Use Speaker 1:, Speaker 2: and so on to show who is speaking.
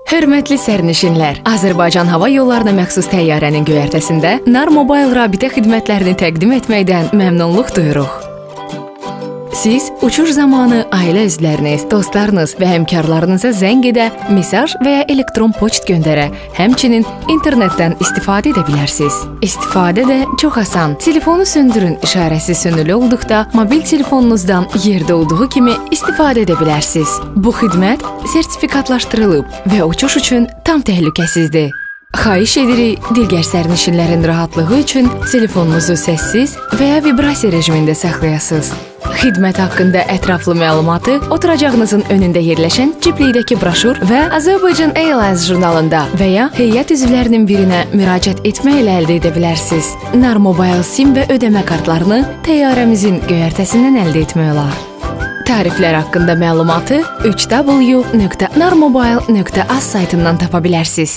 Speaker 1: Hörmətli sərnişinlər, Azərbaycan Hava Yollarına məxsus təyyarənin göyərtəsində Nar Mobile rabitə xidmətlərini təqdim etməkdən məmnunluq duyuruq. Siz uçuş zamanı ailə üzvləriniz, dostlarınız və həmkarlarınıza zəng edə, mesaj və ya elektron poçt göndərə, həmçinin internetdən istifadə edə bilərsiniz. İstifadə də çox asan. Telefonu söndürün işarəsi sönülü olduqda mobil telefonunuzdan yerdə olduğu kimi istifadə edə bilərsiniz. Bu xidmət sertifikatlaşdırılıb və uçuş üçün tam təhlükəsizdir. Xahiş edirik, digər sərnişinlərin rahatlığı üçün telefonunuzu səssiz və ya vibrasiya rejimində saxlayasınız. Xidmət haqqında ətraflı məlumatı oturacağınızın önündə yerləşən ciplikdəki broşur və Azərbaycan Airlines jurnalında və ya heyət üzvlərinin birinə müraciət etməklə əldə edə bilərsiniz. Nar Mobile SIM və ödəmə kartlarını təyyarəmizin göyərtəsindən əldə etmək olar. Tariflər haqqında məlumatı www.narmobile.az saytından tapa bilərsiniz.